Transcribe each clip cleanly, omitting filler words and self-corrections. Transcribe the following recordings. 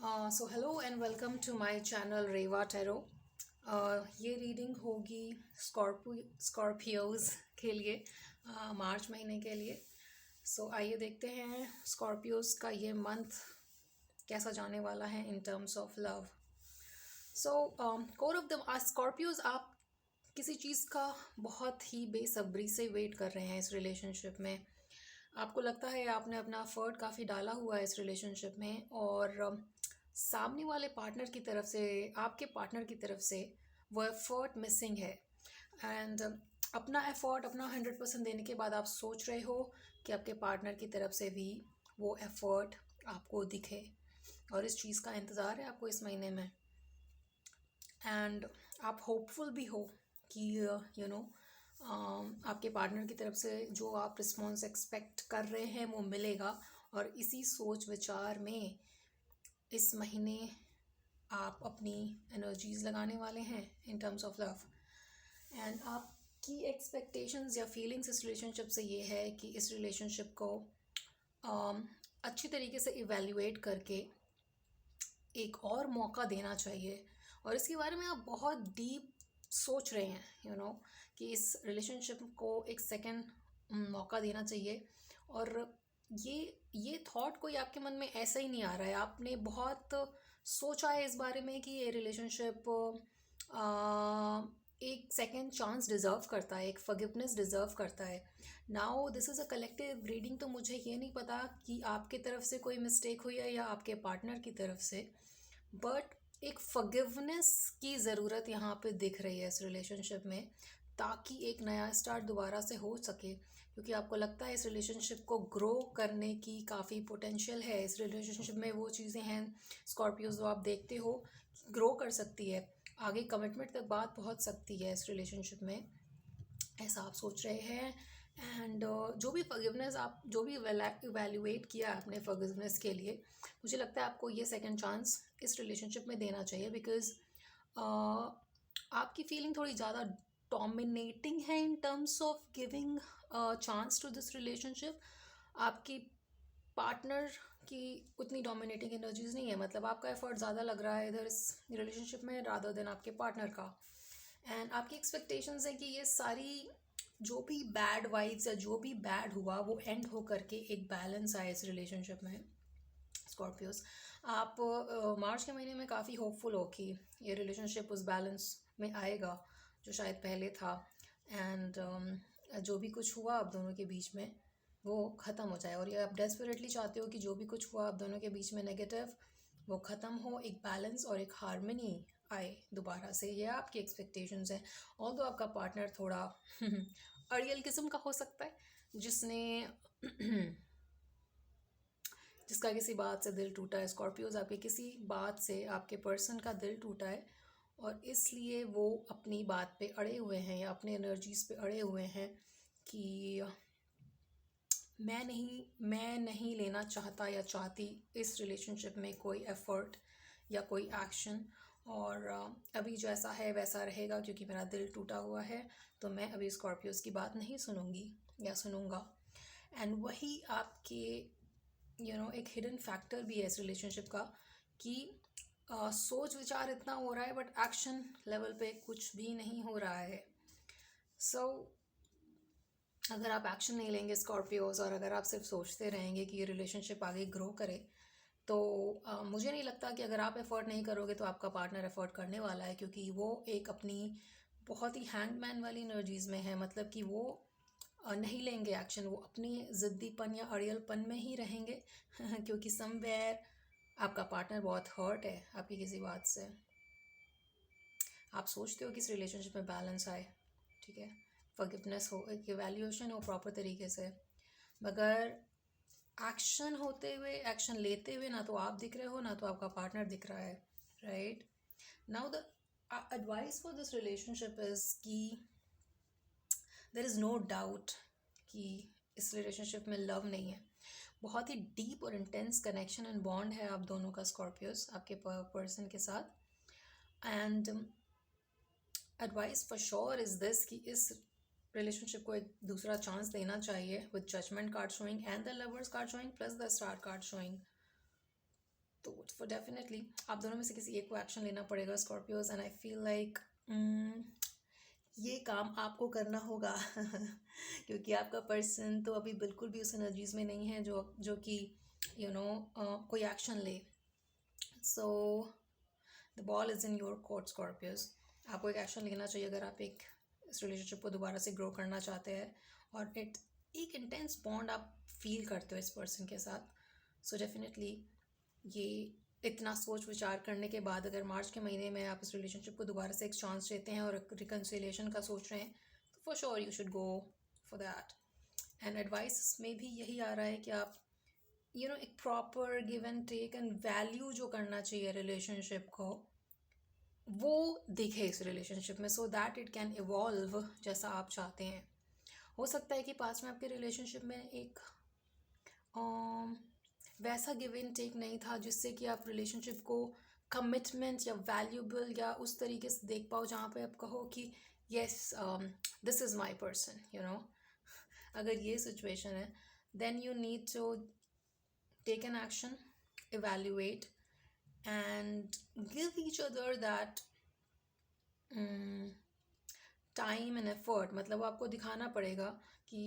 So hello and welcome to my channel Reva tarot. ये reading होगी Scorpios के लिए, मार्च महीने के लिए। आइए देखते हैं स्कॉर्पियोज का ये मंथ कैसा जाने वाला है in terms of love. Core of the Scorpios, आप किसी चीज़ का बहुत ही बेसब्री से वेट कर रहे हैं इस रिलेशनशिप में। आपको लगता है आपने अपना एफर्ट काफ़ी डाला हुआ है इस रिलेशनशिप में, और सामने वाले पार्टनर की तरफ से, आपके पार्टनर की तरफ से वो एफर्ट मिसिंग है। एंड अपना एफर्ट, अपना 100% देने के बाद आप सोच रहे हो कि आपके पार्टनर की तरफ से भी वो एफर्ट आपको दिखे, और इस चीज़ का इंतज़ार है आपको इस महीने में। एंड आप होपफुल भी हो कि आपके पार्टनर की तरफ से जो आप रिस्पॉन्स एक्सपेक्ट कर रहे हैं वो मिलेगा। और इसी सोच विचार में इस महीने आप अपनी एनर्जीज लगाने वाले हैं इन टर्म्स ऑफ लव। एंड आपकी एक्सपेक्टेशंस या फीलिंग्स इस रिलेशनशिप से ये है कि इस रिलेशनशिप को अच्छी तरीके से इवेल्युएट करके एक और मौका देना चाहिए। और इसके बारे में आप बहुत डीप सोच रहे हैं कि इस रिलेशनशिप को एक सेकंड मौका देना चाहिए। और ये थॉट कोई आपके मन में ऐसा ही नहीं आ रहा है, आपने बहुत सोचा है इस बारे में कि ये रिलेशनशिप एक सेकेंड चांस डिज़र्व करता है, एक फॉरगिवनेस डिज़र्व करता है। Now this is a collective reading, तो मुझे ये नहीं पता कि आपके तरफ से कोई मिस्टेक हुई है या आपके पार्टनर की तरफ से, बट एक फॉरगिवनेस की ज़रूरत यहाँ पे दिख रही है इस रिलेशनशिप में, ताकि एक नया स्टार्ट दोबारा से हो सके। क्योंकि आपको लगता है इस रिलेशनशिप को ग्रो करने की काफ़ी पोटेंशियल है, इस रिलेशनशिप में वो चीज़ें हैं स्कॉर्पियोज जो आप देखते हो ग्रो कर सकती है, आगे कमिटमेंट तक बात पहुंच सकती है इस रिलेशनशिप में, ऐसा आप सोच रहे हैं। एंड जो भी फॉरगिवनेस, आप जो भी इवैल्यूएट किया आपने फॉरगिवनेस के लिए, मुझे लगता है आपको ये सेकंड चांस इस रिलेशनशिप में देना चाहिए। बिकॉज आपकी फीलिंग थोड़ी ज़्यादा डोमिनेटिंग है in terms of giving chance to this relationship. आपकी पार्टनर की उतनी डोमिनेटिंग एनर्जीज नहीं है, मतलब आपका एफर्ट ज़्यादा लग रहा है इधर इस रिलेशनशिप में रादर देन आपके पार्टनर का। एंड आपकी एक्सपेक्टेशंस है कि ये सारी जो भी बैड वाइब्स या जो भी बैड हुआ वो एंड हो करके एक बैलेंस आए इस रिलेशनशिप में। स्कॉर्पियोस, आप मार्च के महीने में काफ़ी होपफुल हो कि ये रिलेशनशिप उस बैलेंस में आएगा जो शायद पहले था। एंड जो भी कुछ हुआ आप दोनों के बीच में वो ख़त्म हो जाए, और ये आप डेस्परेटली चाहते हो कि जो भी कुछ हुआ आप दोनों के बीच में नेगेटिव, वो ख़त्म हो, एक बैलेंस और एक हार्मनी आए दोबारा से। ये आपकी एक्सपेक्टेशंस हैं। ऑल्दो आपका पार्टनर थोड़ा अड़ियल किस्म का हो सकता है, जिसने जिसका किसी बात से दिल टूटा है। स्कॉर्पियोज, आपके किसी बात से आपके पर्सन का दिल टूटा है, और इसलिए वो अपनी बात पे अड़े हुए हैं या अपने एनर्जीज पे अड़े हुए हैं कि मैं नहीं लेना चाहता या चाहती इस रिलेशनशिप में कोई एफर्ट या कोई एक्शन। और अभी जैसा है वैसा रहेगा, क्योंकि मेरा दिल टूटा हुआ है, तो मैं अभी स्कॉर्पियोज की बात नहीं सुनूंगी या सुनूंगा। एंड वही आपके एक हिडन फैक्टर भी है इस रिलेशनशिप का कि सोच विचार इतना हो रहा है बट एक्शन लेवल पे कुछ भी नहीं हो रहा है। अगर आप एक्शन नहीं लेंगे स्कॉर्पियोज, और अगर आप सिर्फ सोचते रहेंगे कि ये रिलेशनशिप आगे ग्रो करे, तो मुझे नहीं लगता कि अगर आप एफर्ट नहीं करोगे तो आपका पार्टनर एफर्ट करने वाला है, क्योंकि वो एक अपनी बहुत ही हैंडमैन वाली एनर्जीज में है। मतलब कि वो नहीं लेंगे एक्शन, वो अपनी ज़िद्दीपन या अड़ियलपन में ही रहेंगे क्योंकि समवेयर आपका पार्टनर बहुत हर्ट है आपकी किसी बात से। आप सोचते हो कि इस रिलेशनशिप में बैलेंस आए, ठीक है, फॉरगिवनेस हो, एक इवैल्यूएशन हो प्रॉपर तरीके से, मगर एक्शन होते हुए, एक्शन लेते हुए ना तो आप दिख रहे हो ना तो आपका पार्टनर दिख रहा है, right. Now the advice for this relationship is कि देयर इज़ नो डाउट कि इस रिलेशनशिप में लव नहीं है, बहुत ही डीप और इंटेंस कनेक्शन एंड बॉन्ड है आप दोनों का स्कॉर्पियोस आपके पर्सन के साथ। And advice for sure is this कि इस रिलेशनशिप को एक दूसरा चांस देना चाहिए, with judgement card showing and the lovers card showing plus the star card showing. तो फॉर डेफिनेटली आप दोनों में से किसी एक को एक्शन लेना पड़ेगा Scorpios, and I feel like ये काम आपको करना होगा क्योंकि आपका पर्सन तो अभी बिल्कुल भी उस एनर्जीज में नहीं है जो कि कोई एक्शन ले. So the ball is in your court Scorpios. आपको एक एक्शन लेना चाहिए अगर आप इस रिलेशनशिप को दोबारा से ग्रो करना चाहते हैं और एक इंटेंस बॉन्ड आप फील करते हो इस पर्सन के साथ. सो डेफिनेटली ये इतना सोच विचार करने के बाद अगर मार्च के महीने में आप इस रिलेशनशिप को दोबारा से एक चांस देते हैं और रिकन्सिलिएशन का सोच रहे हैं, तो for sure you should go for that. And advice में भी यही आ रहा है कि आप एक proper give and take and value जो करना चाहिए रिलेशनशिप को, वो दिखे इस रिलेशनशिप में, so that it can evolve जैसा आप चाहते हैं. हो सकता है कि पास में आपके रिलेशनशिप में एक वैसा गिव एंड टेक नहीं था जिससे कि आप रिलेशनशिप को कमिटमेंट या वैल्यूबल या उस तरीके से देख पाओ जहाँ पे आप कहो कि yes this is my person. अगर ये सिचुएशन है, then you need to take an action, evaluate and give each other that time and effort. मतलब आपको दिखाना पड़ेगा कि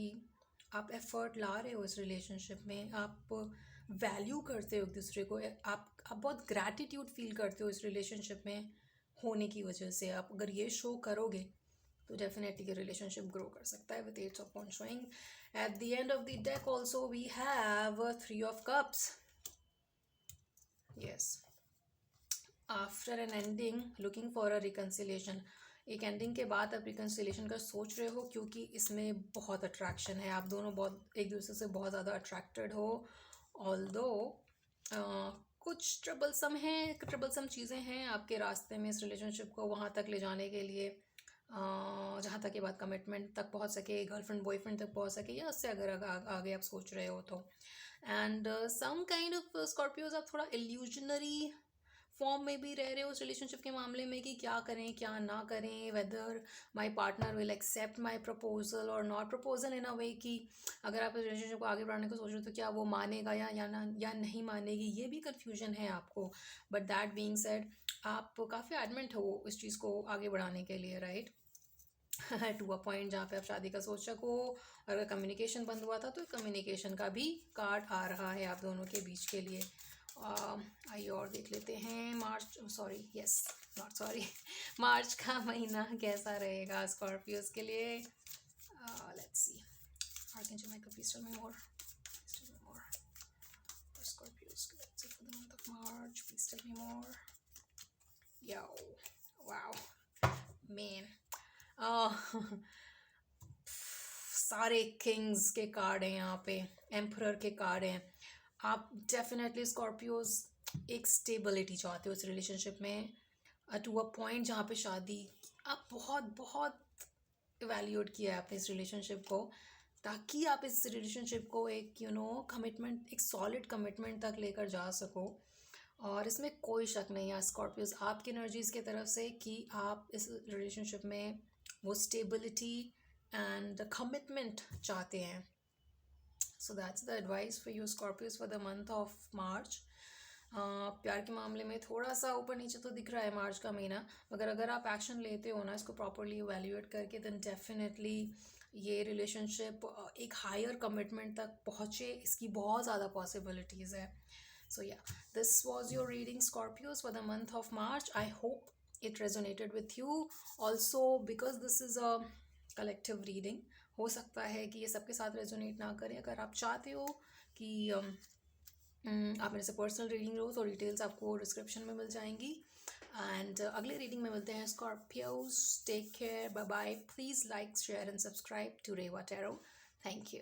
आप एफर्ट ला रहे हो इस रिलेशनशिप में, आप वैल्यू करते हो एक दूसरे को, आप बहुत ग्रैटिट्यूड फील करते हो इस रिलेशनशिप में होने की वजह से. आप अगर ये शो करोगे तो डेफिनेटली ये रिलेशनशिप ग्रो कर सकता है. With eight of wands showing at the end of the deck also we have 3 of cups. Yes, after an ending looking for a reconciliation. एक एंडिंग के बाद आप रिकन्सिलेशन का सोच रहे हो क्योंकि इसमें बहुत अट्रैक्शन है, आप दोनों बहुत एक दूसरे से बहुत ज़्यादा अट्रैक्टेड हो. ऑल्दो कुछ ट्रबलसम चीज़ें हैं आपके रास्ते में इस रिलेशनशिप को वहाँ तक ले जाने के लिए जहाँ तक ये बात कमिटमेंट तक पहुँच सके, गर्लफ्रेंड बॉयफ्रेंड तक पहुँच सके, या उससे अगर आगे आप सोच रहे हो तो. And some kind of Scorpios आप थोड़ा इल्यूजनरी फॉर्म में भी रह रहे हो उस रिलेशनशिप के मामले में कि क्या करें क्या ना करें, whether my partner will accept my proposal और not proposal, in a way कि अगर आप इस रिलेशनशिप को आगे बढ़ाने को सोच रहे हो तो क्या वो मानेगा या नहीं मानेगी, ये भी कन्फ्यूजन है आपको. बट दैट बीइंग सेड, आप काफ़ी एडमेंट हो इस चीज़ को आगे बढ़ाने के लिए, राइट. टू अ पॉइंट जहाँ पे आप शादी का सोच सको. और अगर कम्युनिकेशन बंद हुआ था तो कम्युनिकेशन का भी कार्ड आ रहा है आप दोनों के बीच के लिए. आइए और देख लेते हैं मार्च का महीना कैसा रहेगा स्कॉर्पियोज के लिए. Let's see. Archangel Michael, please tell me more. For Scorpios, let's see for the month of March. Please tell me more. Yo, wow, man. सारे किंग्स के कार्ड हैं यहाँ पे, एम्परर के कार्ड हैं. आप डेफिनेटली स्कॉर्पियोज एक स्टेबिलिटी चाहते हो इस रिलेशनशिप में, टू अ पॉइंट जहाँ पे शादी आप बहुत इवैल्यूएट किया है आपने इस रिलेशनशिप को, ताकि आप इस रिलेशनशिप को एक कमिटमेंट, एक सॉलिड कमिटमेंट तक लेकर जा सको. और इसमें कोई शक नहीं है स्कॉर्पियोज आपकी एनर्जीज की तरफ से कि आप इस रिलेशनशिप में वो स्टेबिलिटी एंड कमिटमेंट चाहते हैं. So that's the advice for you Scorpios for the month of March. प्यार के मामले में थोड़ा सा ऊपर नीचे तो दिख रहा है मार्च का महीना, मगर अगर आप एक्शन लेते हो ना इसको प्रॉपरली इवैल्यूएट करके, देन डेफिनेटली ये रिलेशनशिप एक हायर कमिटमेंट तक पहुँचे, इसकी बहुत ज़्यादा पॉसिबिलिटीज़ है. So yeah, this was your reading Scorpios for the month of March. I hope it resonated with you. Also, because this is a collective reading, हो सकता है कि ये सबके साथ रेजोनेट ना करें. अगर आप चाहते हो कि आप मेरे से पर्सनल रीडिंग लो तो डिटेल्स आपको डिस्क्रिप्शन में मिल जाएंगी. एंड अगले रीडिंग में मिलते हैं Scorpios. Take care, bye bye. Please like, share and subscribe to Reva tarot. Thank you.